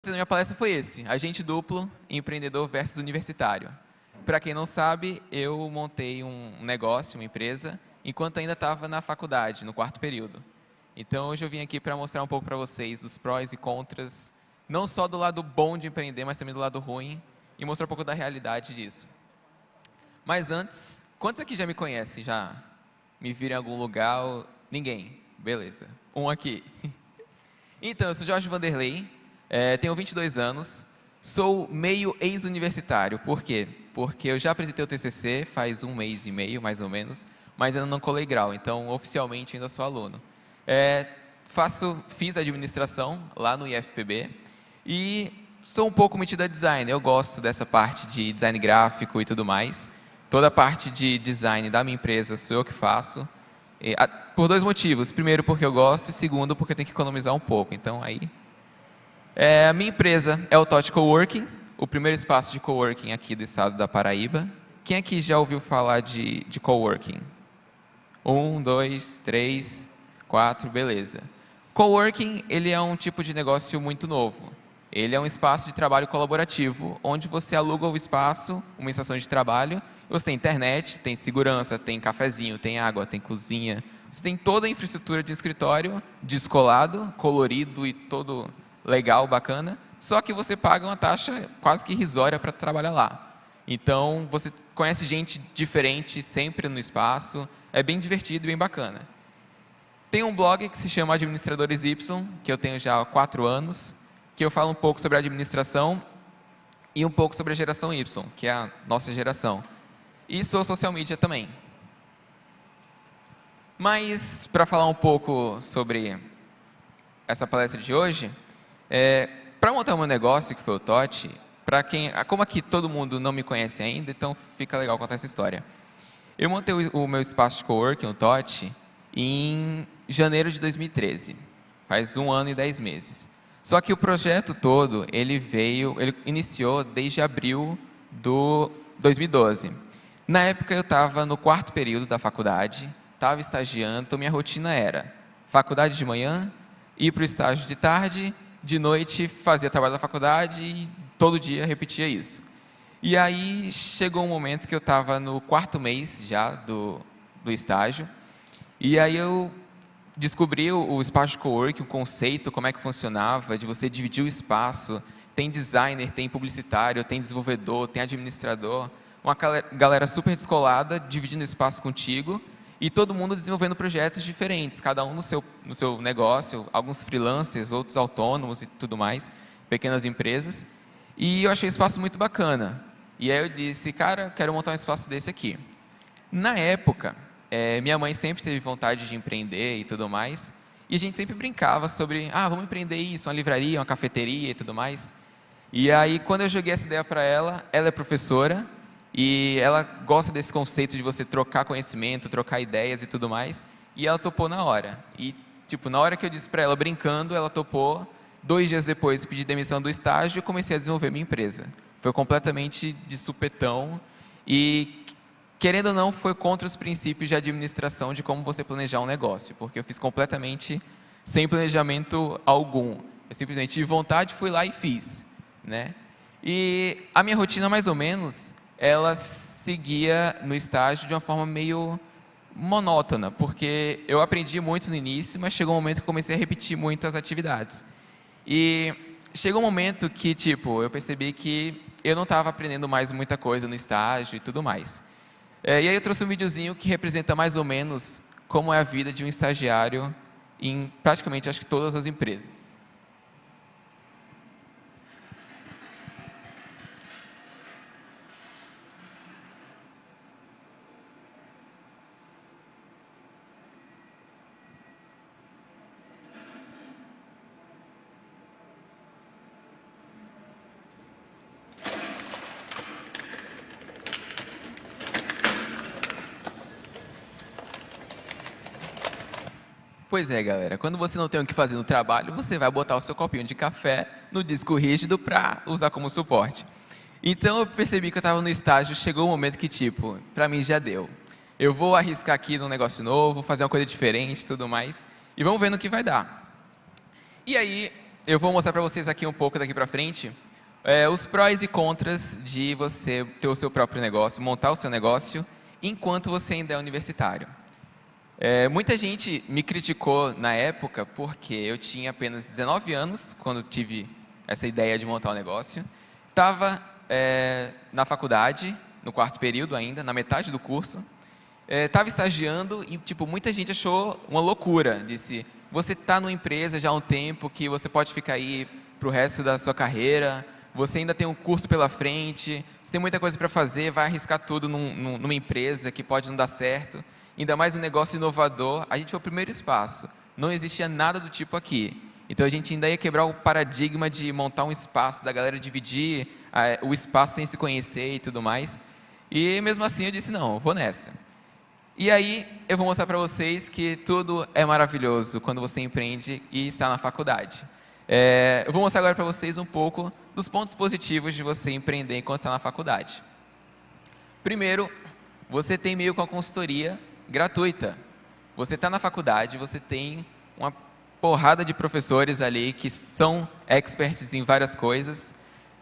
da minha palestra foi esse: agente duplo, empreendedor versus universitário. Para quem não sabe, eu montei um negócio, uma empresa, enquanto ainda estava na faculdade, no quarto período. Então, hoje eu vim aqui para mostrar um pouco para vocês os prós e contras, não só do lado bom de empreender, mas também do lado ruim, e mostrar um pouco da realidade disso. Mas antes, quantos aqui já me conhecem? Já me viram em algum lugar? Ninguém? Beleza. Um aqui. Então, eu sou Jorge Vanderlei, tenho 22 anos, sou meio ex-universitário. Por quê? Porque eu já apresentei o TCC faz 1 mês e meio, mais ou menos, mas ainda não colei grau, então oficialmente ainda sou aluno. Fiz administração lá no IFPB e sou um pouco metido a design. Eu gosto dessa parte de design gráfico e tudo mais. Toda a parte de design da minha empresa sou eu que faço, por 2 motivos. Primeiro, porque eu gosto, e segundo, porque eu tenho que economizar um pouco. Então, a minha empresa é o TOT Coworking, o primeiro espaço de coworking aqui do estado da Paraíba. Quem aqui já ouviu falar de coworking? 1, 2, 3, 4, beleza. Coworking, ele é um tipo de negócio muito novo. Ele é um espaço de trabalho colaborativo, onde você aluga o espaço, uma estação de trabalho, você tem internet, tem segurança, tem cafezinho, tem água, tem cozinha. Você tem toda a infraestrutura de um escritório descolado, colorido e todo legal, bacana, só que você paga uma taxa quase que irrisória para trabalhar lá. Então, você conhece gente diferente sempre no espaço, é bem divertido e bem bacana. Tem um blog que se chama Administradores Y, que eu tenho já há 4 anos, que eu falo um pouco sobre a administração e um pouco sobre a geração Y, que é a nossa geração. E sou social media também. Mas, para falar um pouco sobre essa palestra de hoje, para montar o meu negócio, que foi o TOT, como aqui todo mundo não me conhece ainda, então fica legal contar essa história. Eu montei o meu espaço de coworking, o TOT, em janeiro de 2013, faz 1 ano e 10 meses. Só que o projeto todo, ele iniciou desde abril de 2012. Na época eu estava no 4º período da faculdade, estava estagiando, então minha rotina era faculdade de manhã, ir para o estágio de tarde, de noite fazia trabalho da faculdade e todo dia repetia isso. E aí chegou um momento que eu estava no 4º mês já do estágio, e aí eu descobri o espaço de coworking, o conceito, como é que funcionava, de você dividir o espaço. Tem designer, tem publicitário, tem desenvolvedor, tem administrador, uma galera super descolada, dividindo o espaço contigo, e todo mundo desenvolvendo projetos diferentes, cada um no seu negócio, alguns freelancers, outros autônomos e tudo mais, pequenas empresas. E eu achei o espaço muito bacana. E aí eu disse, cara, quero montar um espaço desse aqui. Na época, minha mãe sempre teve vontade de empreender e tudo mais, e a gente sempre brincava sobre, vamos empreender isso, uma livraria, uma cafeteria e tudo mais. E aí, quando eu joguei essa ideia para ela é professora, e ela gosta desse conceito de você trocar conhecimento, trocar ideias e tudo mais, e ela topou na hora. E, na hora que eu disse para ela, brincando, ela topou. 2 dias depois, pedi demissão do estágio e comecei a desenvolver minha empresa. Foi completamente de supetão e, querendo ou não, foi contra os princípios de administração de como você planejar um negócio, porque eu fiz completamente sem planejamento algum. Eu simplesmente tive vontade, fui lá e fiz, né? E a minha rotina, mais ou menos, ela seguia no estágio de uma forma meio monótona, porque eu aprendi muito no início, mas chegou um momento que eu comecei a repetir muitas atividades. E chegou um momento que, eu percebi que eu não estava aprendendo mais muita coisa no estágio e tudo mais. E aí eu trouxe um videozinho que representa mais ou menos como é a vida de um estagiário em praticamente, acho que todas as empresas. Pois é, galera, quando você não tem o que fazer no trabalho, você vai botar o seu copinho de café no disco rígido para usar como suporte. Então eu percebi que eu estava no estágio, chegou um momento que, para mim já deu. Eu vou arriscar aqui num negócio novo, fazer uma coisa diferente e tudo mais, e vamos ver no que vai dar. E aí, eu vou mostrar para vocês aqui um pouco daqui para frente os prós e contras de você ter o seu próprio negócio, montar o seu negócio, enquanto você ainda é universitário. Muita gente me criticou na época porque eu tinha apenas 19 anos quando tive essa ideia de montar um negócio. Estava na faculdade, no 4º período ainda, na metade do curso. Estava estagiando e muita gente achou uma loucura. Disse, você está numa empresa já há um tempo que você pode ficar aí para o resto da sua carreira, você ainda tem um curso pela frente, você tem muita coisa para fazer, vai arriscar tudo numa empresa que pode não dar certo. Ainda mais um negócio inovador. A gente foi o primeiro espaço. Não existia nada do tipo aqui. Então, a gente ainda ia quebrar o paradigma de montar um espaço, da galera dividir o espaço sem se conhecer e tudo mais. E, mesmo assim, eu disse, não, eu vou nessa. E aí, eu vou mostrar para vocês que tudo é maravilhoso quando você empreende e está na faculdade. Eu vou mostrar agora para vocês um pouco dos pontos positivos de você empreender enquanto está na faculdade. Primeiro, você tem meio com a consultoria gratuita. Você está na faculdade, você tem uma porrada de professores ali que são experts em várias coisas.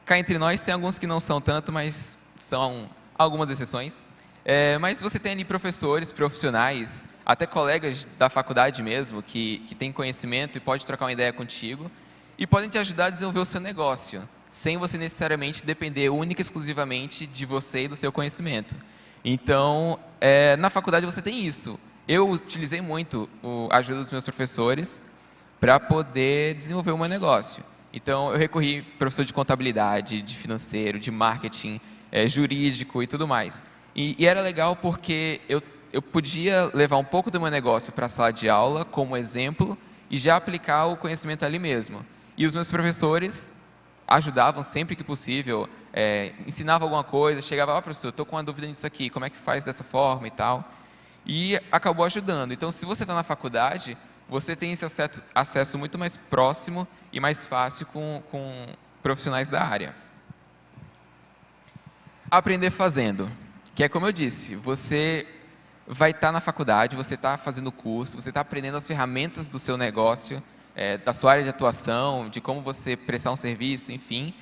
Cá entre nós tem alguns que não são tanto, mas são algumas exceções. Mas você tem ali professores, profissionais, até colegas da faculdade mesmo, que têm conhecimento e pode trocar uma ideia contigo e podem te ajudar a desenvolver o seu negócio, sem você necessariamente depender única e exclusivamente de você e do seu conhecimento. Então, na faculdade você tem isso. Eu utilizei muito a ajuda dos meus professores para poder desenvolver o meu negócio. Então, eu recorri ao professor de contabilidade, de financeiro, de marketing, jurídico e tudo mais. E era legal porque eu podia levar um pouco do meu negócio para a sala de aula, como exemplo, e já aplicar o conhecimento ali mesmo. E os meus professores ajudavam sempre que possível, ensinavam alguma coisa, chegava, professor, estou com uma dúvida nisso aqui, como é que faz dessa forma e tal. E acabou ajudando. Então, se você está na faculdade, você tem esse acesso muito mais próximo e mais fácil com profissionais da área. Aprender fazendo, que é como eu disse, você vai estar na faculdade, você está fazendo curso, você está aprendendo as ferramentas do seu negócio, da sua área de atuação, de como você prestar um serviço, enfim,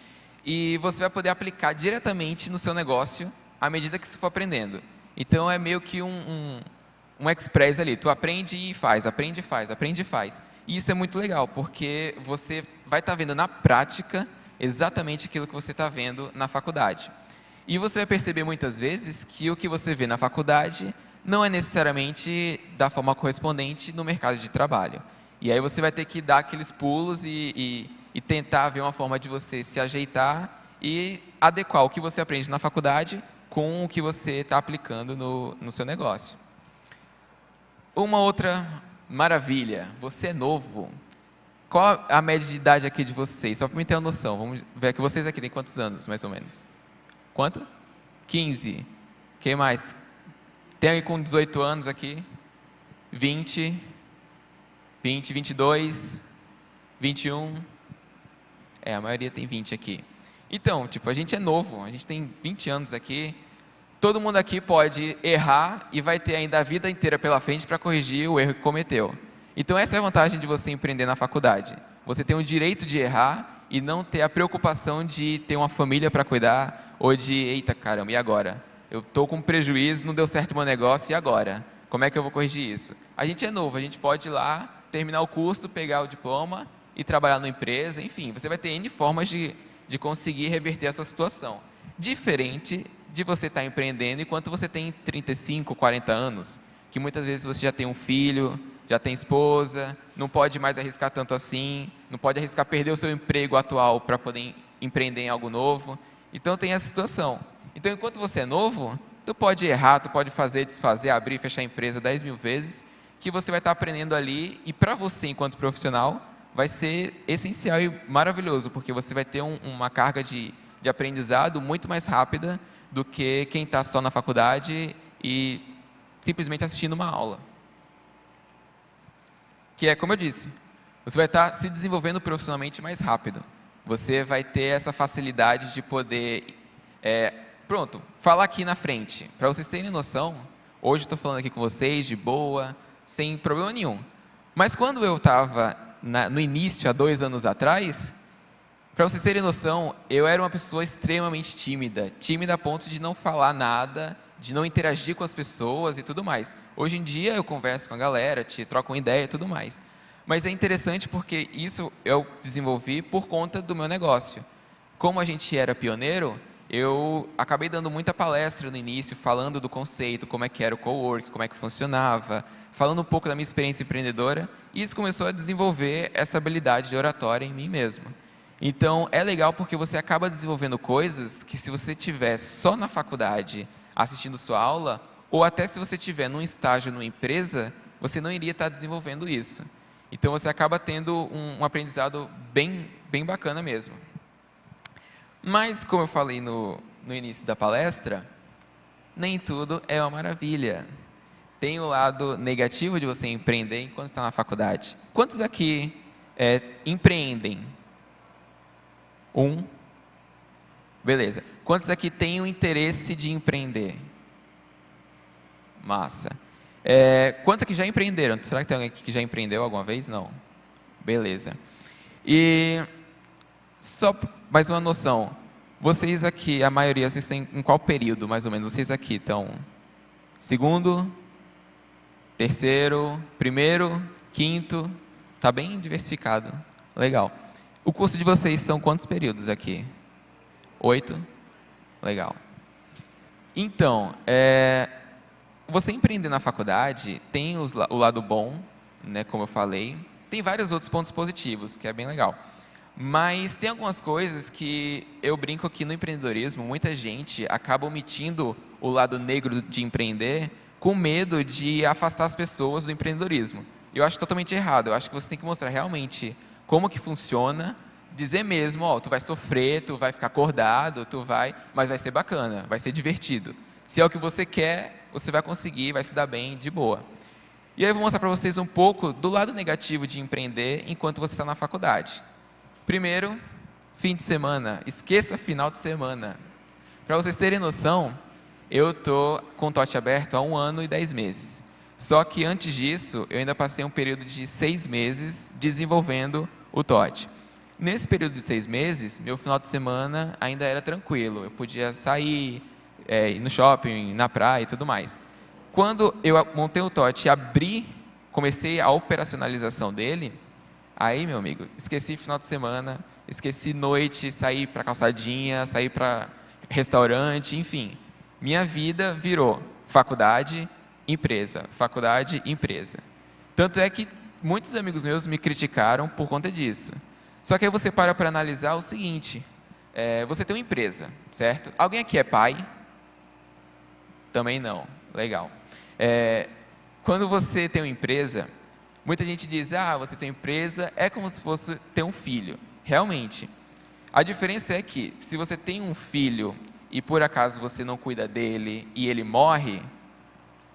e você vai poder aplicar diretamente no seu negócio à medida que você for aprendendo. Então, é meio que um express ali, tu aprende e faz, aprende e faz, aprende e faz. E isso é muito legal, porque você vai estar vendo na prática exatamente aquilo que você está vendo na faculdade. E você vai perceber muitas vezes que o que você vê na faculdade não é necessariamente da forma correspondente no mercado de trabalho. E aí você vai ter que dar aqueles pulos e tentar ver uma forma de você se ajeitar e adequar o que você aprende na faculdade com o que você está aplicando no seu negócio. Uma outra maravilha, você é novo. Qual a média de idade aqui de vocês? Só para mim ter uma noção. Vamos ver aqui, vocês aqui têm quantos anos, mais ou menos? Quanto? 15. Quem mais? Tem alguém com 18 anos aqui? 20, 22, 21. A maioria tem 20 aqui. Então, a gente é novo, a gente tem 20 anos aqui. Todo mundo aqui pode errar e vai ter ainda a vida inteira pela frente para corrigir o erro que cometeu. Então, essa é a vantagem de você empreender na faculdade. Você tem o direito de errar e não ter a preocupação de ter uma família para cuidar ou de, eita caramba, e agora? Eu estou com prejuízo, não deu certo o meu negócio, e agora? Como é que eu vou corrigir isso? A gente é novo, a gente pode ir lá, terminar o curso, pegar o diploma e trabalhar numa empresa, enfim, você vai ter N formas de conseguir reverter essa situação. Diferente de você estar empreendendo enquanto você tem 35, 40 anos, que muitas vezes você já tem um filho, já tem esposa, não pode mais arriscar tanto assim, não pode arriscar perder o seu emprego atual para poder empreender em algo novo. Então tem essa situação. Então, enquanto você é novo, tu pode errar, tu pode fazer, desfazer, abrir e fechar a empresa 10 mil vezes, que você vai estar aprendendo ali, e para você, enquanto profissional, vai ser essencial e maravilhoso, porque você vai ter uma carga de aprendizado muito mais rápida do que quem está só na faculdade e simplesmente assistindo uma aula. Que é, como eu disse, você vai estar se desenvolvendo profissionalmente mais rápido. Você vai ter essa facilidade de poder, falar aqui na frente. Para vocês terem noção, hoje estou falando aqui com vocês de boa, sem problema nenhum. Mas quando eu estava no início, há 2 anos atrás, para vocês terem noção, eu era uma pessoa extremamente tímida. Tímida a ponto de não falar nada, de não interagir com as pessoas e tudo mais. Hoje em dia eu converso com a galera, troco uma ideia e tudo mais. Mas é interessante porque isso eu desenvolvi por conta do meu negócio. Como a gente era pioneiro, eu acabei dando muita palestra no início, falando do conceito, como é que era o cowork, como é que funcionava, falando um pouco da minha experiência empreendedora, e isso começou a desenvolver essa habilidade de oratória em mim mesmo. Então, é legal porque você acaba desenvolvendo coisas que se você estiver só na faculdade assistindo sua aula, ou até se você estiver num estágio numa empresa, você não iria estar desenvolvendo isso. Então, você acaba tendo um aprendizado bem bacana mesmo. Mas, como eu falei no início da palestra, nem tudo é uma maravilha. Tem o lado negativo de você empreender enquanto está na faculdade. Quantos aqui empreendem? 1. Beleza. Quantos aqui têm o interesse de empreender? Massa. Quantos aqui já empreenderam? Será que tem alguém aqui que já empreendeu alguma vez? Não. Beleza. E só mais uma noção. Vocês aqui, a maioria, vocês estão em qual período, mais ou menos? Vocês aqui estão segundo, terceiro, primeiro, quinto. Está bem diversificado. Legal. O curso de vocês são quantos períodos aqui? 8? Legal. Então, você empreender na faculdade tem o lado bom, né, como eu falei. Tem vários outros pontos positivos, que é bem legal. Mas tem algumas coisas que eu brinco que no empreendedorismo, muita gente acaba omitindo o lado negro de empreender com medo de afastar as pessoas do empreendedorismo. Eu acho totalmente errado. Eu acho que você tem que mostrar realmente como que funciona, dizer mesmo, tu vai sofrer, tu vai ficar acordado, mas vai ser bacana, vai ser divertido. Se é o que você quer, você vai conseguir, vai se dar bem, de boa. E aí eu vou mostrar para vocês um pouco do lado negativo de empreender enquanto você está na faculdade. Primeiro, fim de semana. Esqueça final de semana. Para vocês terem noção, eu estou com o TOT aberto há 1 ano e 10 meses. Só que antes disso, eu ainda passei um período de 6 meses desenvolvendo o TOT. Nesse período de 6 meses, meu final de semana ainda era tranquilo. Eu podia sair, ir no shopping, na praia e tudo mais. Quando eu montei o TOT e comecei a operacionalização dele, aí, meu amigo, esqueci final de semana, esqueci noite, sair para calçadinha, sair para restaurante, enfim. Minha vida virou faculdade, empresa, faculdade, empresa. Tanto é que muitos amigos meus me criticaram por conta disso. Só que aí você para analisar o seguinte, você tem uma empresa, certo? Alguém aqui é pai? Também não. Legal. Quando você tem uma empresa, muita gente diz, você tem empresa, é como se fosse ter um filho. Realmente. A diferença é que, se você tem um filho e por acaso você não cuida dele e ele morre,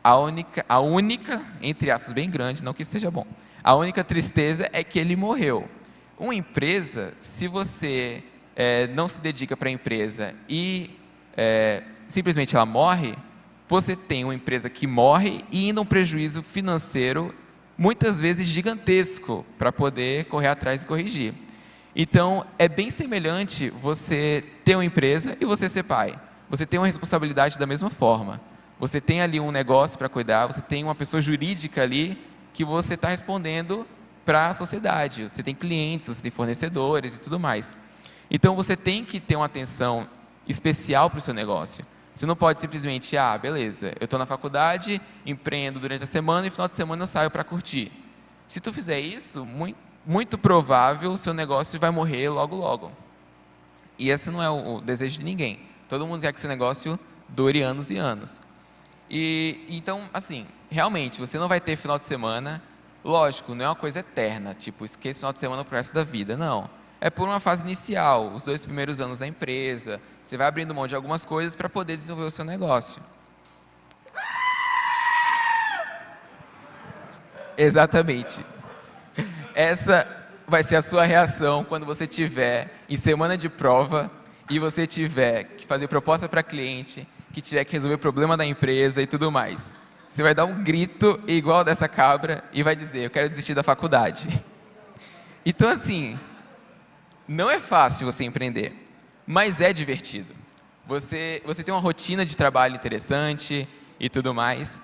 a única, entre aspas bem grande, não que isso seja bom, a única tristeza é que ele morreu. Uma empresa, se você não se dedica para a empresa e simplesmente ela morre, você tem uma empresa que morre e ainda um prejuízo financeiro muitas vezes gigantesco para poder correr atrás e corrigir. Então, é bem semelhante você ter uma empresa e você ser pai. Você tem uma responsabilidade da mesma forma. Você tem ali um negócio para cuidar, você tem uma pessoa jurídica ali que você está respondendo para a sociedade. Você tem clientes, você tem fornecedores e tudo mais. Então, você tem que ter uma atenção especial para o seu negócio. Você não pode simplesmente, beleza, eu estou na faculdade, empreendo durante a semana e no final de semana eu saio para curtir. Se tu fizer isso, muito provável o seu negócio vai morrer logo logo. E esse não é o desejo de ninguém. Todo mundo quer que seu negócio dure anos e anos. Então, assim, realmente, você não vai ter final de semana, lógico, não é uma coisa eterna, tipo, esqueça o final de semana pro resto da vida, não. É por uma fase inicial, os 2 primeiros anos da empresa, você vai abrindo mão de algumas coisas para poder desenvolver o seu negócio. Exatamente. Essa vai ser a sua reação quando você estiver em semana de prova e você tiver que fazer proposta para cliente, que tiver que resolver o problema da empresa e tudo mais. Você vai dar um grito igual dessa cabra e vai dizer, eu quero desistir da faculdade. Então, assim, não é fácil você empreender, mas é divertido. Você tem uma rotina de trabalho interessante e tudo mais.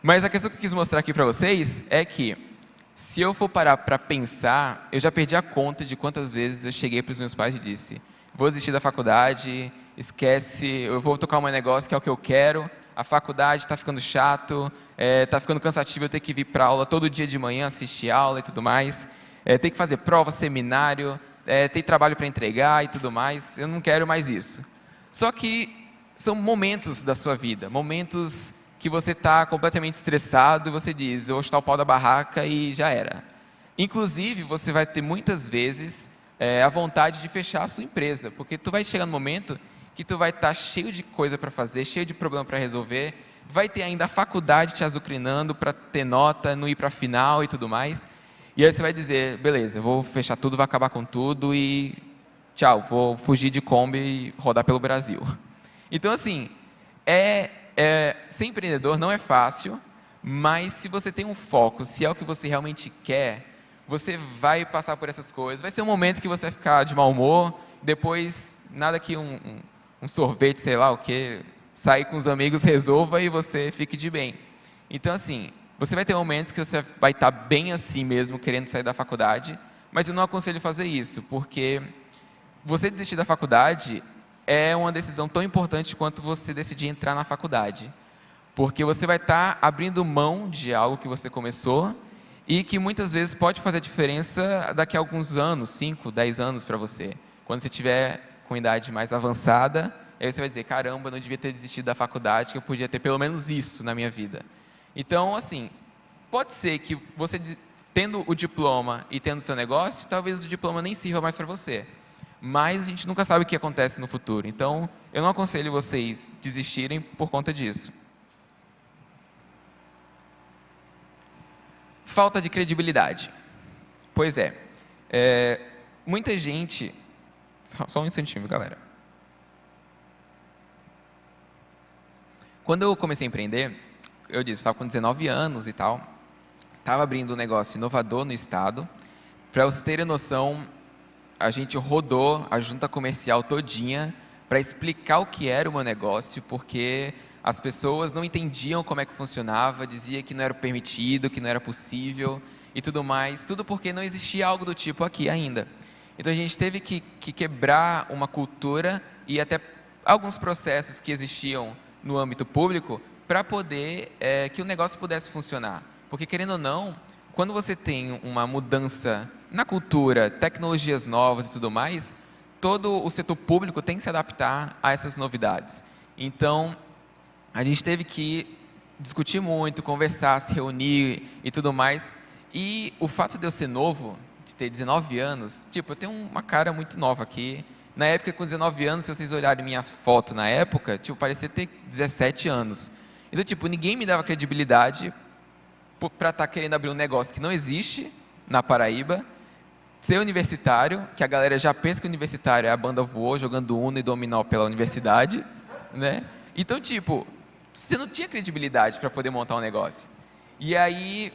Mas a questão que eu quis mostrar aqui para vocês é que, se eu for parar para pensar, eu já perdi a conta de quantas vezes eu cheguei para os meus pais e disse: vou desistir da faculdade, esquece, eu vou tocar um negócio que é o que eu quero, a faculdade está ficando chato, está ficando cansativo eu ter que vir para aula todo dia de manhã, assistir aula e tudo mais, tem que fazer prova, seminário, tem trabalho para entregar e tudo mais, eu não quero mais isso. Só que são momentos da sua vida, momentos que você está completamente estressado e você diz: eu vou chutar o pau da barraca e já era. Inclusive, você vai ter muitas vezes a vontade de fechar a sua empresa, porque tu vai chegar no momento que tu vai estar cheio de coisa para fazer, cheio de problema para resolver, vai ter ainda a faculdade te azucrinando para ter nota, não ir para a final e tudo mais, e aí você vai dizer: beleza, eu vou fechar tudo, vou acabar com tudo e tchau, vou fugir de Kombi e rodar pelo Brasil. Então, assim, ser empreendedor não é fácil, mas se você tem um foco, se é o que você realmente quer, você vai passar por essas coisas. Vai ser um momento que você vai ficar de mau humor, depois nada que um sorvete, sei lá o que, sair com os amigos resolva e você fique de bem. Então, assim, você vai ter momentos que você vai estar bem assim mesmo, querendo sair da faculdade, mas eu não aconselho fazer isso, porque você desistir da faculdade é uma decisão tão importante quanto você decidir entrar na faculdade. Porque você vai estar abrindo mão de algo que você começou e que muitas vezes pode fazer diferença daqui a alguns anos, 5, 10 anos para você. Quando você tiver com idade mais avançada, aí você vai dizer: caramba, eu não devia ter desistido da faculdade, que eu podia ter pelo menos isso na minha vida. Então, assim, pode ser que você, tendo o diploma e tendo o seu negócio, talvez o diploma nem sirva mais para você. Mas a gente nunca sabe o que acontece no futuro. Então, eu não aconselho vocês desistirem por conta disso. Falta de credibilidade. Pois muita gente... Só um instantinho, galera. Quando eu comecei a empreender, eu disse, estava com 19 anos e tal, estava abrindo um negócio inovador no estado. Para vocês terem noção, a gente rodou a junta comercial todinha para explicar o que era o meu negócio, porque as pessoas não entendiam como é que funcionava, dizia que não era permitido, que não era possível e tudo mais, tudo porque não existia algo do tipo aqui ainda. Então a gente teve que quebrar uma cultura e até alguns processos que existiam no âmbito público para poder que o negócio pudesse funcionar. Porque, querendo ou não, quando você tem uma mudança na cultura, tecnologias novas e tudo mais, todo o setor público tem que se adaptar a essas novidades. Então, a gente teve que discutir muito, conversar, se reunir e tudo mais. E o fato de eu ser novo, de ter 19 anos, tipo, eu tenho uma cara muito nova aqui. Na época, com 19 anos, se vocês olharem minha foto na época, tipo, parecia ter 17 anos. Então, tipo, ninguém me dava credibilidade para estar querendo abrir um negócio que não existe na Paraíba, ser universitário, que a galera já pensa que universitário é a banda voou jogando Uno e dominó pela universidade, né? Então, tipo, você não tinha credibilidade para poder montar um negócio. E aí,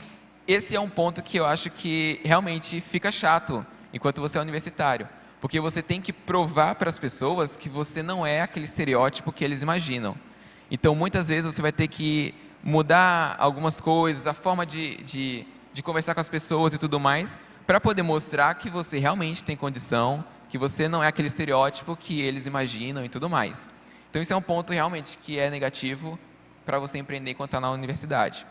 esse é um ponto que eu acho que realmente fica chato enquanto você é universitário, porque você tem que provar para as pessoas que você não é aquele estereótipo que eles imaginam. Então, muitas vezes você vai ter que mudar algumas coisas, a forma de conversar com as pessoas e tudo mais, para poder mostrar que você realmente tem condição, que você não é aquele estereótipo que eles imaginam e tudo mais. Então, isso é um ponto realmente que é negativo para você empreender enquanto está na universidade.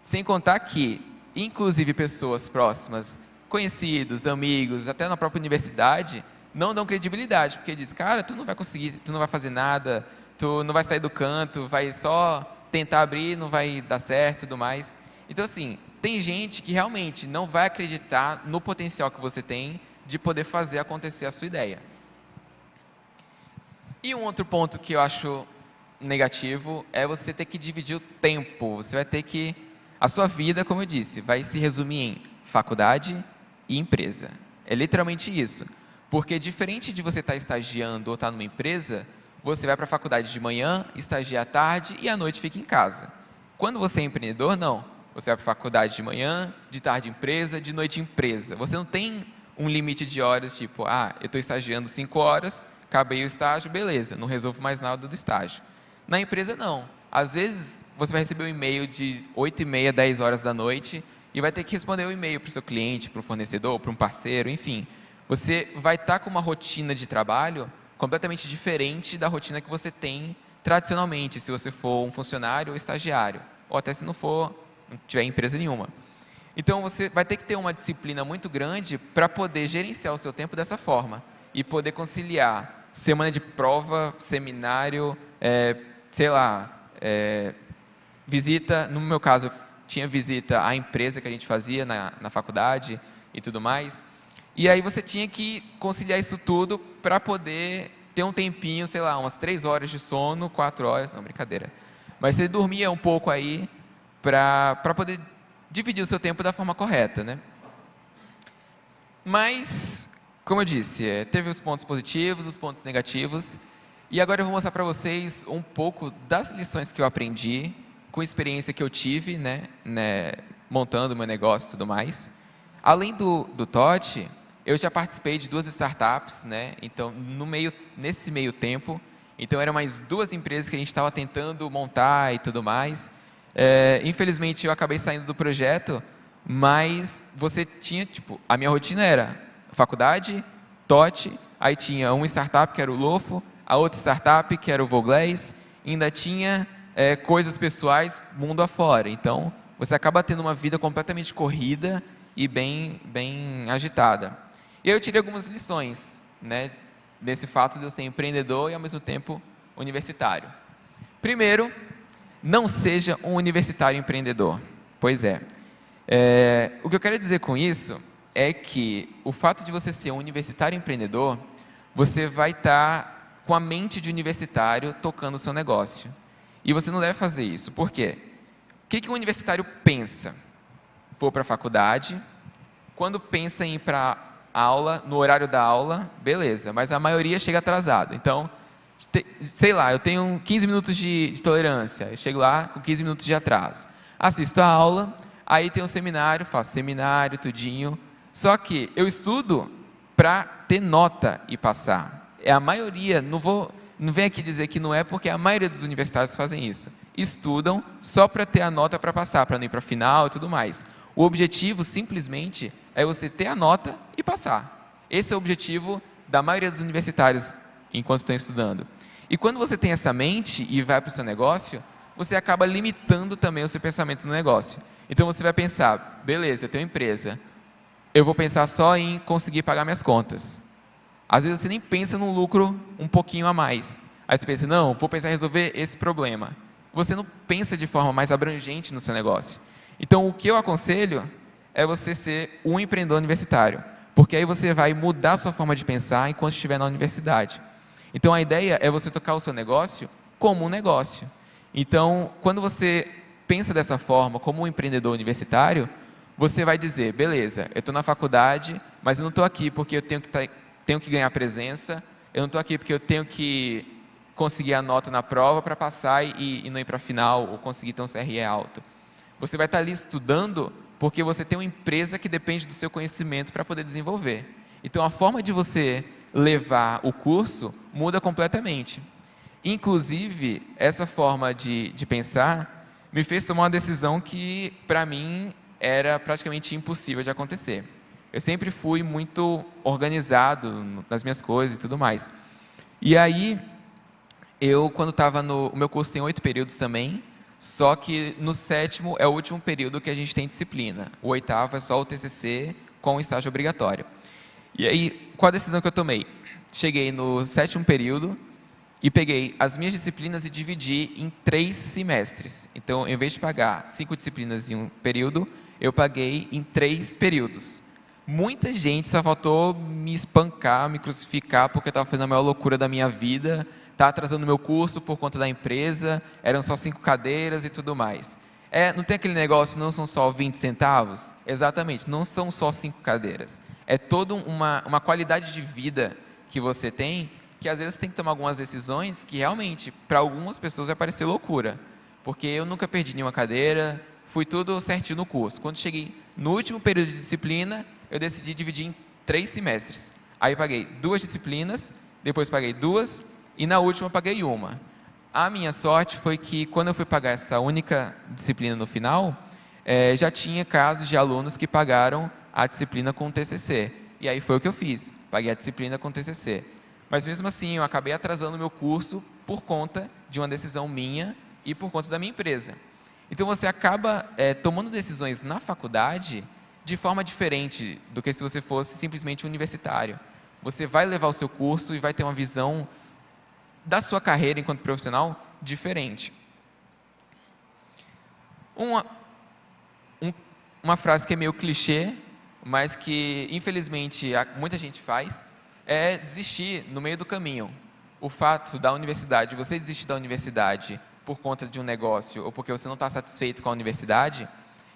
Sem contar que, inclusive, pessoas próximas, conhecidos, amigos, até na própria universidade, não dão credibilidade, porque diz: cara, tu não vai conseguir, tu não vai fazer nada, tu não vai sair do canto, vai só tentar abrir, não vai dar certo e tudo mais. Então, assim, tem gente que realmente não vai acreditar no potencial que você tem de poder fazer acontecer a sua ideia. E um outro ponto que eu acho negativo é você ter que dividir o tempo. Você vai ter que... A sua vida, como eu disse, vai se resumir em faculdade e empresa. É literalmente isso. Porque diferente de você estar estagiando ou estar numa empresa, você vai para a faculdade de manhã, estagia à tarde e à noite fica em casa. Quando você é empreendedor, não. Você vai para a faculdade de manhã, de tarde empresa, de noite empresa. Você não tem um limite de horas, tipo, eu estou estagiando 5 horas, acabei o estágio, beleza, não resolvo mais nada do estágio. Na empresa, não. Às vezes, você vai receber um e-mail de 8h30, 10 horas da noite, e vai ter que responder o e-mail para o seu cliente, para o fornecedor, para um parceiro, enfim. Você vai estar com uma rotina de trabalho completamente diferente da rotina que você tem tradicionalmente, se você for um funcionário ou estagiário, ou até se não tiver empresa nenhuma. Então, você vai ter que ter uma disciplina muito grande para poder gerenciar o seu tempo dessa forma e poder conciliar semana de prova, seminário, visita. No meu caso, tinha visita à empresa que a gente fazia na faculdade e tudo mais. E aí você tinha que conciliar isso tudo para poder ter um tempinho, umas 3 horas de sono, 4 horas, não, brincadeira. Mas você dormia um pouco aí para poder dividir o seu tempo da forma correta, né? Mas, como eu disse, teve os pontos positivos, os pontos negativos, e agora eu vou mostrar para vocês um pouco das lições que eu aprendi, com a experiência que eu tive, né, montando meu negócio e tudo mais. Além do TOT, eu já participei de 2 startups, né? Então, nesse meio tempo, então eram mais 2 empresas que a gente estava tentando montar e tudo mais. Infelizmente, eu acabei saindo do projeto, mas você tinha, a minha rotina era faculdade, TOT, aí tinha uma startup que era o Lofo, a outra startup que era o Voglés, ainda tinha coisas pessoais mundo afora. Então, você acaba tendo uma vida completamente corrida e bem agitada. E eu tirei algumas lições, né, desse fato de eu ser empreendedor e, ao mesmo tempo, universitário. Primeiro, não seja um universitário empreendedor. Pois é. O que eu quero dizer com isso é que o fato de você ser um universitário empreendedor, você vai estar com a mente de universitário tocando o seu negócio. E você não deve fazer isso. Por quê? O que um universitário pensa? Vou para a faculdade, quando pensa em ir para aula, no horário da aula, beleza, mas a maioria chega atrasado. Então, eu tenho 15 minutos de tolerância, eu chego lá com 15 minutos de atraso. Assisto a aula, aí tem um seminário, faço seminário, tudinho. Só que eu estudo para ter nota e passar. A maioria, não vem aqui dizer que não é, porque a maioria dos universitários fazem isso. Estudam só para ter a nota para passar, para não ir para a final e tudo mais. O objetivo, simplesmente, é você ter a nota e passar. Esse é o objetivo da maioria dos universitários enquanto estão estudando. E quando você tem essa mente e vai para o seu negócio, você acaba limitando também o seu pensamento no negócio. Então você vai pensar, beleza, eu tenho empresa, eu vou pensar só em conseguir pagar minhas contas. Às vezes você nem pensa num lucro um pouquinho a mais. Aí você pensa, não, vou pensar em resolver esse problema. Você não pensa de forma mais abrangente no seu negócio. Então, o que eu aconselho é você ser um empreendedor universitário, porque aí você vai mudar a sua forma de pensar enquanto estiver na universidade. Então, a ideia é você tocar o seu negócio como um negócio. Então, quando você pensa dessa forma, como um empreendedor universitário, você vai dizer, beleza, eu estou na faculdade, mas eu não estou aqui porque eu tenho que ganhar presença, eu não estou aqui porque eu tenho que conseguir a nota na prova para passar e não ir para a final, ou conseguir ter um CRE alto. Você vai estar ali estudando porque você tem uma empresa que depende do seu conhecimento para poder desenvolver. Então, a forma de você levar o curso muda completamente. Inclusive, essa forma de pensar me fez tomar uma decisão que, para mim, era praticamente impossível de acontecer. Eu sempre fui muito organizado nas minhas coisas e tudo mais. E aí, quando estava o meu curso tem 8 períodos também, só que no 7º é o último período que a gente tem disciplina. O 8º é só o TCC com o estágio obrigatório. E aí, qual a decisão que eu tomei? Cheguei no 7º período e peguei as minhas disciplinas e dividi em 3 semestres. Então, em vez de pagar 5 disciplinas em um período, eu paguei em 3 períodos. Muita gente só faltou me espancar, me crucificar, porque eu estava fazendo a maior loucura da minha vida, estava atrasando o meu curso por conta da empresa, eram só 5 cadeiras e tudo mais. Não tem aquele negócio, não são só 20 centavos? Exatamente, não são só 5 cadeiras. É toda uma qualidade de vida que você tem, que às vezes você tem que tomar algumas decisões que realmente, para algumas pessoas, vai parecer loucura. Porque eu nunca perdi nenhuma cadeira, fui tudo certinho no curso. Quando cheguei no último período de disciplina, eu decidi dividir em 3 semestres. Aí paguei 2 disciplinas, depois paguei 2 e na última paguei uma. A minha sorte foi que quando eu fui pagar essa única disciplina no final, já tinha casos de alunos que pagaram a disciplina com TCC. E aí foi o que eu fiz, paguei a disciplina com TCC. Mas mesmo assim, eu acabei atrasando o meu curso por conta de uma decisão minha e por conta da minha empresa. Então você acaba tomando decisões na faculdade de forma diferente do que se você fosse simplesmente universitário. Você vai levar o seu curso e vai ter uma visão da sua carreira enquanto profissional diferente. Uma frase que é meio clichê, mas que infelizmente muita gente faz, é desistir no meio do caminho. O fato da universidade, você desistir da universidade por conta de um negócio ou porque você não está satisfeito com a universidade,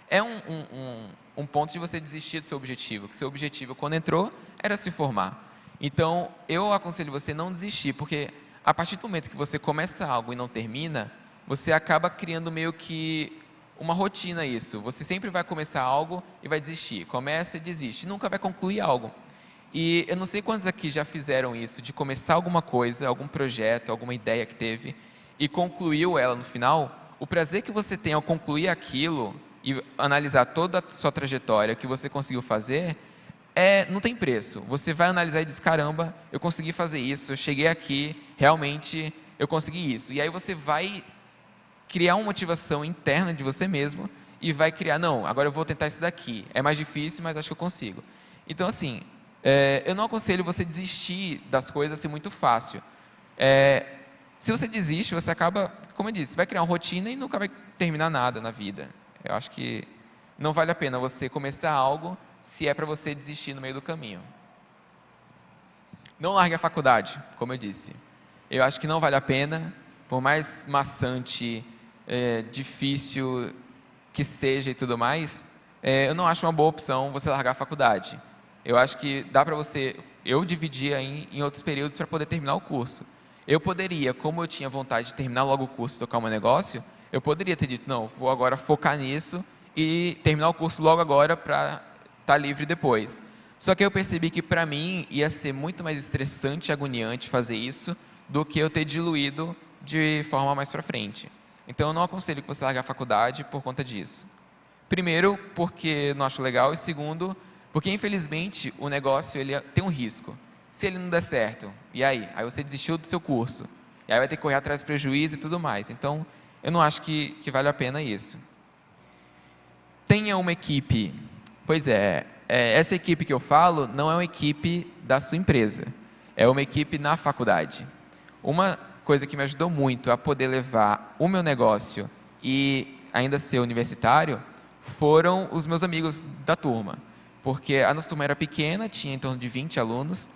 é um ponto de você desistir do seu objetivo, que seu objetivo quando entrou era se formar. Então, eu aconselho você não desistir, porque a partir do momento que você começa algo e não termina, você acaba criando meio que uma rotina isso. Você sempre vai começar algo e vai desistir. Começa e desiste. Nunca vai concluir algo. E eu não sei quantos aqui já fizeram isso, de começar alguma coisa, algum projeto, alguma ideia que teve, e concluiu ela no final. O prazer que você tem ao concluir aquilo e analisar toda a sua trajetória, o que você conseguiu fazer, não tem preço. Você vai analisar e diz, caramba, eu consegui fazer isso, eu cheguei aqui, realmente eu consegui isso. E aí você vai criar uma motivação interna de você mesmo e vai criar, não, agora eu vou tentar isso daqui. É mais difícil, mas acho que eu consigo. Então, assim, eu não aconselho você desistir das coisas assim muito fácil. Se você desiste, você acaba, como eu disse, vai criar uma rotina e nunca vai terminar nada na vida. Eu acho que não vale a pena você começar algo se é para você desistir no meio do caminho. Não largue a faculdade, como eu disse. Eu acho que não vale a pena, por mais maçante, difícil que seja e tudo mais, eu não acho uma boa opção você largar a faculdade. Eu acho que dá para você, eu dividia em outros períodos para poder terminar o curso. Eu poderia, como eu tinha vontade de terminar logo o curso e tocar o meu negócio, eu poderia ter dito, não, vou agora focar nisso e terminar o curso logo agora para estar livre depois. Só que eu percebi que para mim ia ser muito mais estressante e agoniante fazer isso do que eu ter diluído de forma mais para frente. Então eu não aconselho que você largue a faculdade por conta disso. Primeiro, porque não acho legal, e segundo, porque infelizmente o negócio ele tem um risco. Se ele não der certo, e aí? Aí você desistiu do seu curso, e aí vai ter que correr atrás do prejuízo e tudo mais. Então eu não acho que vale a pena isso. Tenha uma equipe. Pois essa equipe que eu falo não é uma equipe da sua empresa, é uma equipe na faculdade. Uma coisa que me ajudou muito a poder levar o meu negócio e ainda ser universitário foram os meus amigos da turma, porque a nossa turma era pequena, tinha em torno de 20 alunos,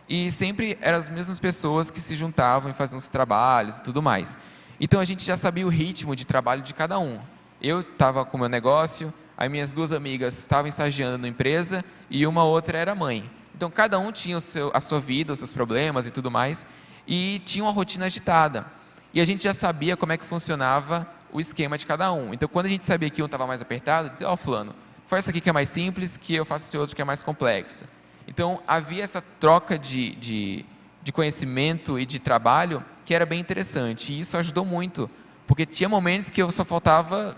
e sempre eram as mesmas pessoas que se juntavam e faziam os trabalhos e tudo mais. Então a gente já sabia o ritmo de trabalho de cada um. Eu estava com o meu negócio, as minhas 2 amigas estavam estagiando na empresa e uma outra era mãe. Então cada um tinha a sua vida, os seus problemas e tudo mais, e tinha uma rotina agitada. E a gente já sabia como é que funcionava o esquema de cada um. Então quando a gente sabia que um estava mais apertado, dizia, fulano, faz isso aqui que é mais simples, que eu faço esse outro que é mais complexo. Então havia essa troca de conhecimento e de trabalho que era bem interessante, e isso ajudou muito, porque tinha momentos que eu só faltava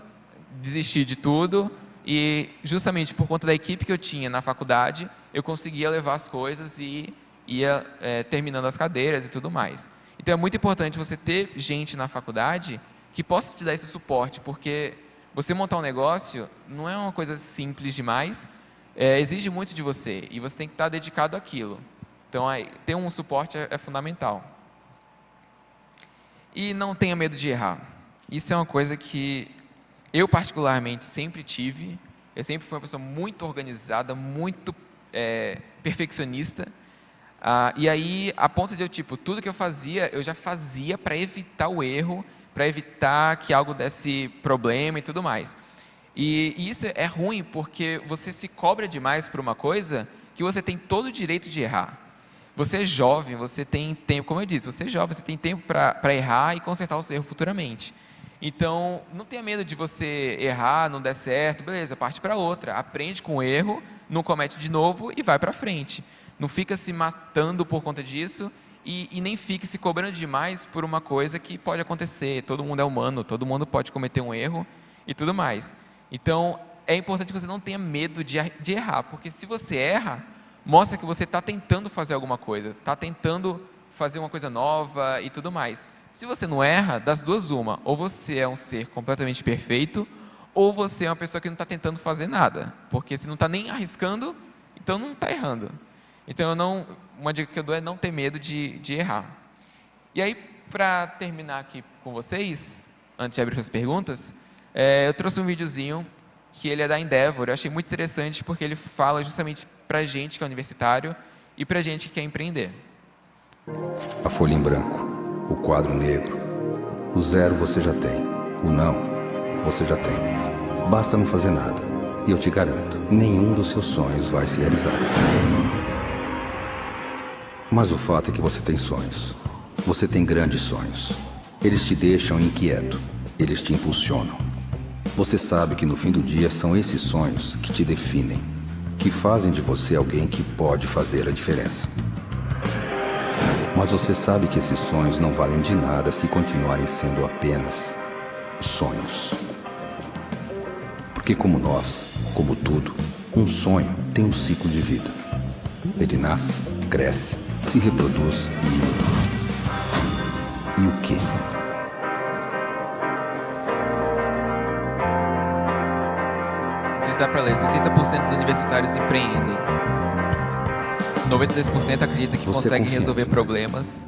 desistir de tudo, e justamente por conta da equipe que eu tinha na faculdade, eu conseguia levar as coisas e ia terminando as cadeiras e tudo mais. Então é muito importante você ter gente na faculdade que possa te dar esse suporte, porque você montar um negócio não é uma coisa simples demais, exige muito de você, e você tem que estar dedicado àquilo. Então ter um suporte é fundamental. E não tenha medo de errar. Isso é uma coisa que eu particularmente sempre tive. Eu sempre fui uma pessoa muito organizada, muito perfeccionista. E aí, a ponto de tudo que eu fazia, eu já fazia para evitar o erro, para evitar que algo desse problema e tudo mais. E isso é ruim porque você se cobra demais por uma coisa que você tem todo o direito de errar. Você é jovem, você tem tempo, como eu disse, você é jovem, você tem tempo para errar e consertar o seu erro futuramente. Então, não tenha medo de você errar, não der certo, beleza, parte para outra. Aprende com o erro, não comete de novo e vai para frente. Não fica se matando por conta disso e nem fique se cobrando demais por uma coisa que pode acontecer. Todo mundo é humano, todo mundo pode cometer um erro e tudo mais. Então, é importante que você não tenha medo de errar, porque se você erra, mostra que você está tentando fazer alguma coisa, está tentando fazer uma coisa nova e tudo mais. Se você não erra, das duas uma, ou você é um ser completamente perfeito, ou você é uma pessoa que não está tentando fazer nada, porque se não está nem arriscando, então não está errando. Então, uma dica que eu dou é não ter medo de errar. E aí, para terminar aqui com vocês, antes de abrir as perguntas, eu trouxe um videozinho que ele é da Endeavor. Eu achei muito interessante porque ele fala justamente para gente que é universitário e para gente que quer empreender. A folha em branco, o quadro negro, o zero você já tem, o não você já tem. Basta não fazer nada e eu te garanto, nenhum dos seus sonhos vai se realizar. Mas o fato é que você tem sonhos. Você tem grandes sonhos. Eles te deixam inquieto, eles te impulsionam. Você sabe que no fim do dia são esses sonhos que te definem, que fazem de você alguém que pode fazer a diferença. Mas você sabe que esses sonhos não valem de nada se continuarem sendo apenas sonhos. Porque como nós, como tudo, um sonho tem um ciclo de vida. Ele nasce, cresce, se reproduz e o quê? Dá para ler, 60% dos universitários empreendem. 92% acredita que conseguem resolver problemas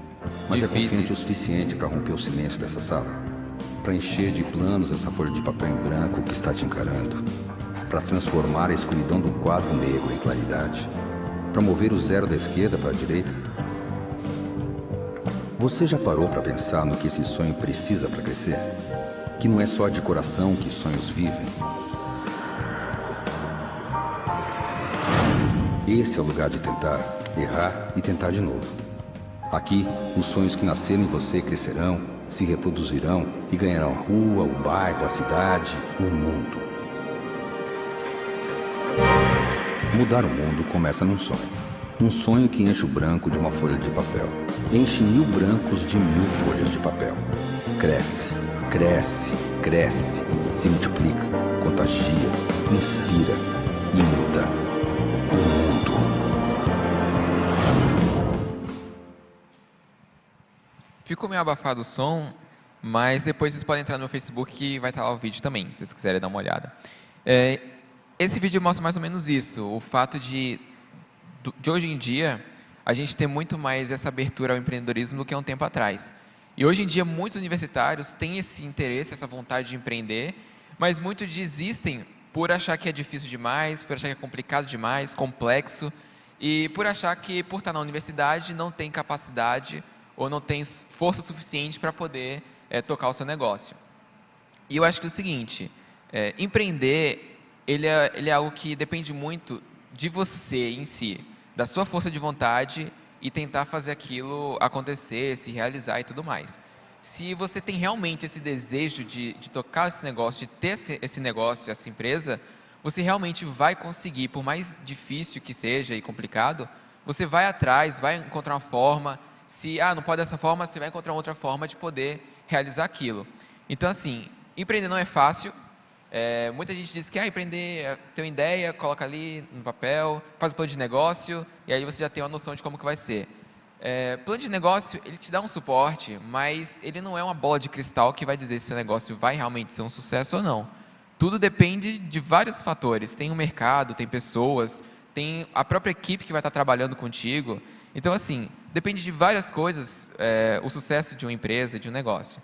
mas difíceis. É confiante o suficiente para romper o silêncio dessa sala? Para encher de planos essa folha de papel em branco que está te encarando? Para transformar a escuridão do quadro negro em claridade? Para mover o zero da esquerda para a direita? Você já parou para pensar no que esse sonho precisa para crescer? Que não é só de coração que sonhos vivem. Esse é o lugar de tentar, errar e tentar de novo. Aqui, os sonhos que nasceram em você crescerão, se reproduzirão e ganharão a rua, o bairro, a cidade, o mundo. Mudar o mundo começa num sonho. Um sonho que enche o branco de uma folha de papel. Enche 1000 brancos de 1000 folhas de papel. Cresce, cresce, cresce, se multiplica, contagia, inspira e muda o mundo. Ficou meio abafado o som, mas depois vocês podem entrar no Facebook que vai estar lá o vídeo também, se vocês quiserem dar uma olhada. Esse vídeo mostra mais ou menos isso, o fato de hoje em dia, a gente ter muito mais essa abertura ao empreendedorismo do que há um tempo atrás. E hoje em dia, muitos universitários têm esse interesse, essa vontade de empreender, mas muitos desistem por achar que é difícil demais, por achar que é complicado demais, complexo, e por achar que, por estar na universidade, não tem capacidade ou não tem força suficiente para poder tocar o seu negócio. E eu acho que é o seguinte, empreender, ele é algo que depende muito de você em si, da sua força de vontade e tentar fazer aquilo acontecer, se realizar e tudo mais. Se você tem realmente esse desejo de tocar esse negócio, de ter esse negócio, essa empresa, você realmente vai conseguir, por mais difícil que seja e complicado, você vai atrás, vai encontrar uma forma. Se não pode dessa forma, você vai encontrar outra forma de poder realizar aquilo. Então, assim, empreender não é fácil. Muita gente diz que empreender, tem uma ideia, coloca ali no papel, faz o plano de negócio e aí você já tem uma noção de como que vai ser. Plano de negócio, ele te dá um suporte, mas ele não é uma bola de cristal que vai dizer se o negócio vai realmente ser um sucesso ou não. Tudo depende de vários fatores. Tem o mercado, tem pessoas, tem a própria equipe que vai estar trabalhando contigo. Então, assim, depende de várias coisas o sucesso de uma empresa, de um negócio.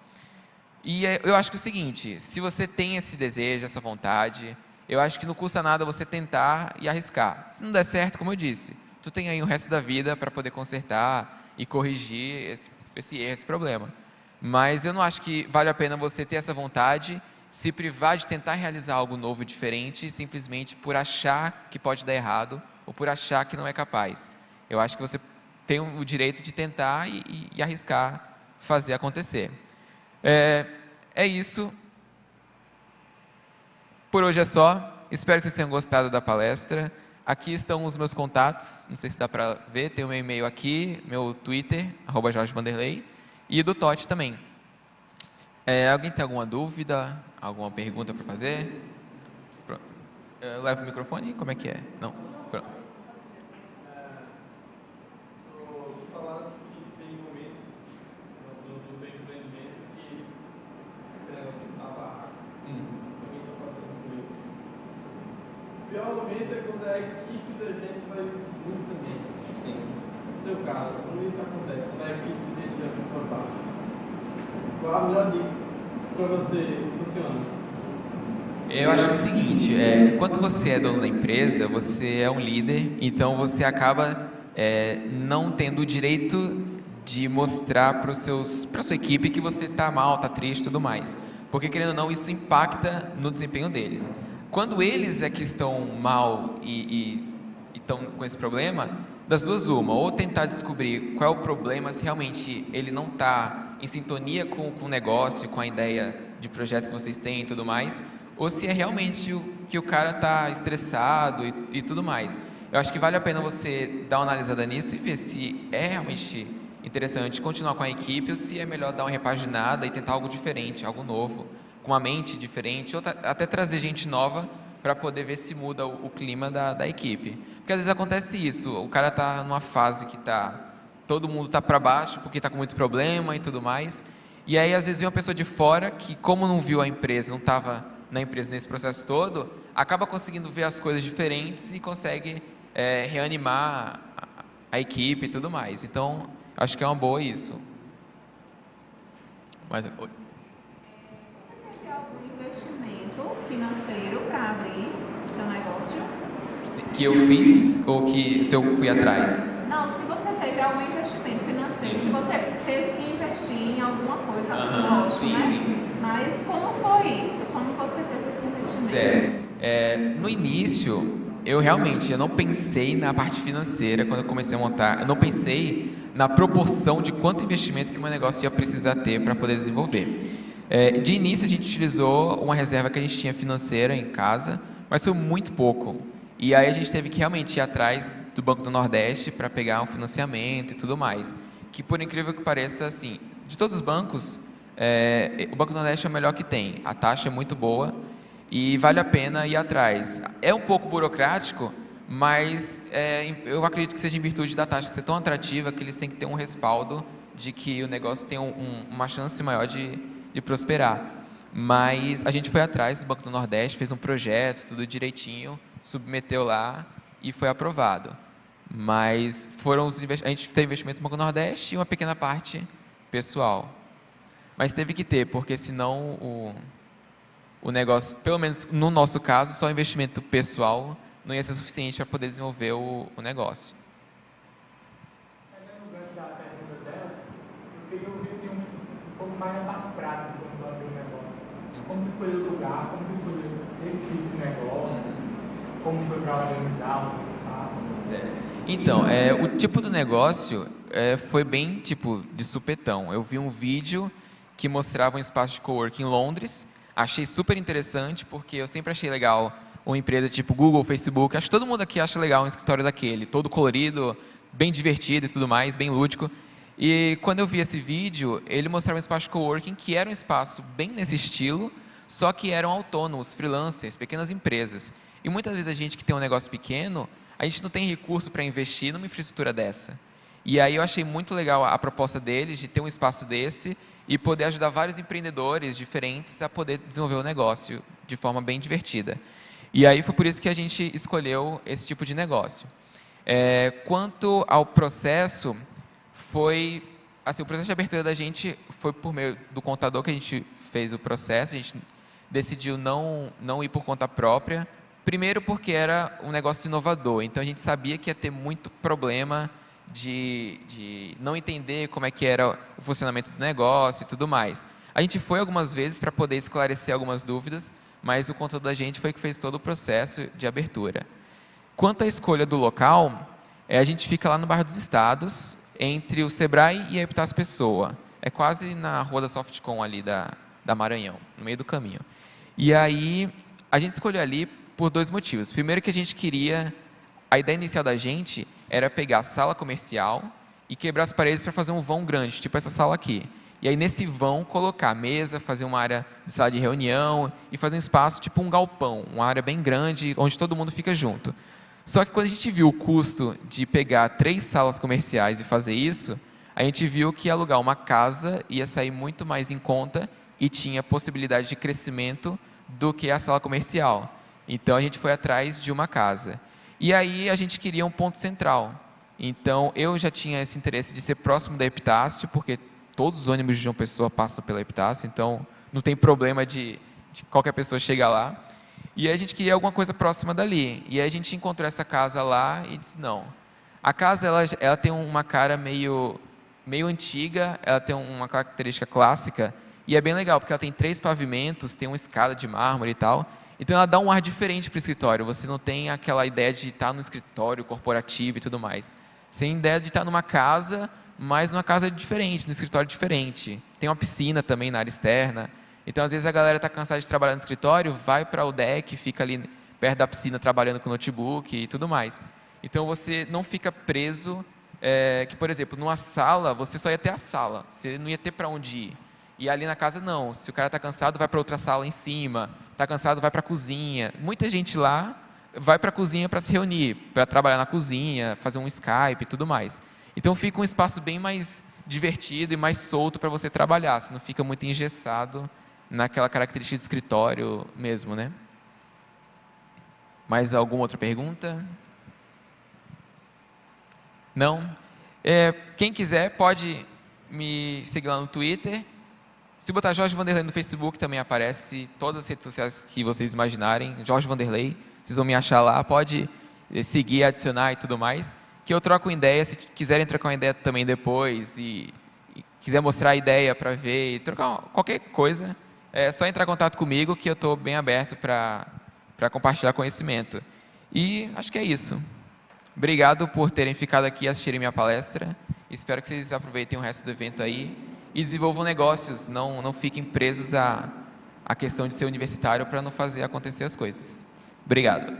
E eu acho que é o seguinte, se você tem esse desejo, essa vontade, eu acho que não custa nada você tentar e arriscar. Se não der certo, como eu disse, tu tem aí o resto da vida para poder consertar e corrigir esse erro, esse problema. Mas eu não acho que vale a pena você ter essa vontade, se privar de tentar realizar algo novo e diferente, simplesmente por achar que pode dar errado ou por achar que não é capaz. Eu acho que você tem o direito de tentar e arriscar fazer acontecer. É isso. Por hoje é só. Espero que vocês tenham gostado da palestra. Aqui estão os meus contatos, não sei se dá para ver, tem o meu e-mail aqui, meu Twitter, @jorgevanderlei, e do Totti também. Alguém tem alguma dúvida, alguma pergunta para fazer? Pronto. Eu levo o microfone? Como é que é? Não? Pronto. Tu falaste que tem momentos do teu empreendimento que o negócio estava água. Também estou passando por isso. O pior momento é quando a equipe da gente faz isso muito também. Sim. No seu caso, quando isso acontece, quando a equipe deixa por baixo, qual a melhor dica para você funciona? Eu acho que é o seguinte, enquanto você é dono da empresa, você é um líder, então você acaba não tendo o direito de mostrar para sua equipe que você está mal, está triste e tudo mais. Porque, querendo ou não, isso impacta no desempenho deles. Quando eles é que estão mal e estão com esse problema, das duas uma, ou tentar descobrir qual é o problema, se realmente ele não está em sintonia com o negócio, com a ideia de projeto que vocês têm e tudo mais, ou se é realmente que o cara está estressado e tudo mais. Eu acho que vale a pena você dar uma analisada nisso e ver se é realmente interessante continuar com a equipe ou se é melhor dar uma repaginada e tentar algo diferente, algo novo, com uma mente diferente, ou até trazer gente nova para poder ver se muda o clima da equipe. Porque às vezes acontece isso, o cara está numa fase que todo mundo está para baixo porque está com muito problema e tudo mais, e aí às vezes vem uma pessoa de fora que, como não viu a empresa, não estava na empresa nesse processo todo, acaba conseguindo ver as coisas diferentes e consegue reanimar a equipe e tudo mais. Então, acho que é uma boa isso. Mas, Você teve algum investimento financeiro para abrir o seu negócio? que eu fiz ou se eu fui atrás? Não, se você teve algum investimento financeiro, Sim. se você teve que investir em alguma coisa, lógico, sim, né? sim. Mas como foi isso? Como você fez esse investimento? Certo. No início, eu não pensei na parte financeira quando eu comecei a montar. Eu não pensei na proporção de quanto investimento que o meu negócio ia precisar ter para poder desenvolver. De início, a gente utilizou uma reserva que a gente tinha financeira em casa, mas foi muito pouco. E aí a gente teve que realmente ir atrás do Banco do Nordeste para pegar um financiamento e tudo mais. Que, por incrível que pareça, assim, de todos os bancos, o Banco do Nordeste é o melhor que tem. A taxa é muito boa e vale a pena ir atrás. É um pouco burocrático, mas eu acredito que seja em virtude da taxa ser tão atrativa que eles têm que ter um respaldo de que o negócio tem uma chance maior de prosperar. Mas a gente foi atrás do Banco do Nordeste, fez um projeto, tudo direitinho, submeteu lá e foi aprovado. Mas a gente teve investimento no Banco do Nordeste e uma pequena parte pessoal. Mas teve que ter, porque senão o negócio, pelo menos no nosso caso, só investimento pessoal não ia ser suficiente para poder desenvolver o negócio. Pegando o gancho da pergunta dela, eu queria ouvir um pouco mais da parte prática quando abrir o negócio. Como escolher o lugar, como escolher esse tipo de negócio, como foi para organizar o espaço. Certo. Então, o tipo do negócio foi bem tipo de supetão. Eu vi um vídeo que mostrava um espaço de coworking em Londres, achei super interessante porque eu sempre achei legal uma empresa tipo Google, Facebook, acho que todo mundo aqui acha legal um escritório daquele, todo colorido, bem divertido e tudo mais, bem lúdico. E quando eu vi esse vídeo, ele mostrava um espaço de coworking que era um espaço bem nesse estilo, só que eram autônomos, freelancers, pequenas empresas. E muitas vezes a gente que tem um negócio pequeno, a gente não tem recurso para investir numa infraestrutura dessa. E aí eu achei muito legal a proposta deles de ter um espaço desse e poder ajudar vários empreendedores diferentes a poder desenvolver o negócio de forma bem divertida. E aí foi por isso que a gente escolheu esse tipo de negócio. Quanto ao processo, foi assim, o processo de abertura da gente foi por meio do contador que a gente fez o processo. A gente decidiu não ir por conta própria. Primeiro porque era um negócio inovador, então a gente sabia que ia ter muito problema de não entender como é que era o funcionamento do negócio e tudo mais. A gente foi algumas vezes para poder esclarecer algumas dúvidas, mas o contador da gente foi que fez todo o processo de abertura. Quanto à escolha do local, a gente fica lá no bairro dos Estados, entre o Sebrae e a Epitácio Pessoa. É quase na rua da Softcom ali da Maranhão, no meio do caminho. E aí, a gente escolheu ali por dois motivos. Primeiro que a gente queria a ideia inicial da gente era pegar a sala comercial e quebrar as paredes para fazer um vão grande, tipo essa sala aqui. E aí, nesse vão, colocar mesa, fazer uma área de sala de reunião e fazer um espaço tipo um galpão, uma área bem grande, onde todo mundo fica junto. Só que quando a gente viu o custo de pegar 3 salas comerciais e fazer isso, a gente viu que alugar uma casa ia sair muito mais em conta e tinha possibilidade de crescimento do que a sala comercial. Então, a gente foi atrás de uma casa. E aí, a gente queria um ponto central. Então, eu já tinha esse interesse de ser próximo da Epitácio, porque todos os ônibus de João Pessoa passam pela Epitácio, então não tem problema de qualquer pessoa chegar lá. E aí a gente queria alguma coisa próxima dali. E aí a gente encontrou essa casa lá e disse, não. A casa, ela tem uma cara meio antiga, ela tem uma característica clássica, e é bem legal, porque ela tem 3 pavimentos, tem uma escada de mármore e tal. Então ela dá um ar diferente para o escritório. Você não tem aquela ideia de estar no escritório corporativo e tudo mais. Você tem a ideia de estar numa casa, mas numa casa diferente, no escritório diferente. Tem uma piscina também na área externa. Então, às vezes, a galera está cansada de trabalhar no escritório, vai para o deck, fica ali perto da piscina trabalhando com notebook e tudo mais. Então, você não fica preso, que, por exemplo, numa sala, você só ia ter a sala, você não ia ter para onde ir. E ali na casa, não. Se o cara está cansado, vai para outra sala em cima. Está cansado, vai para a cozinha. Muita gente lá vai para a cozinha para se reunir, para trabalhar na cozinha, fazer um Skype e tudo mais. Então, fica um espaço bem mais divertido e mais solto para você trabalhar. Você não fica muito engessado naquela característica de escritório mesmo, né? Mais alguma outra pergunta? Não? Quem quiser pode me seguir lá no Twitter. Se botar Jorge Vanderlei no Facebook, também aparece todas as redes sociais que vocês imaginarem. Jorge Vanderlei, vocês vão me achar lá. Pode seguir, adicionar e tudo mais. Que eu troco ideia. Se quiserem trocar uma ideia também depois e quiser mostrar a ideia para ver e trocar qualquer coisa, é só entrar em contato comigo que eu estou bem aberto para compartilhar conhecimento. E acho que é isso. Obrigado por terem ficado aqui e assistirem minha palestra. Espero que vocês aproveitem o resto do evento aí e desenvolvam negócios. Não fiquem presos à questão de ser universitário para não fazer acontecer as coisas. Obrigado.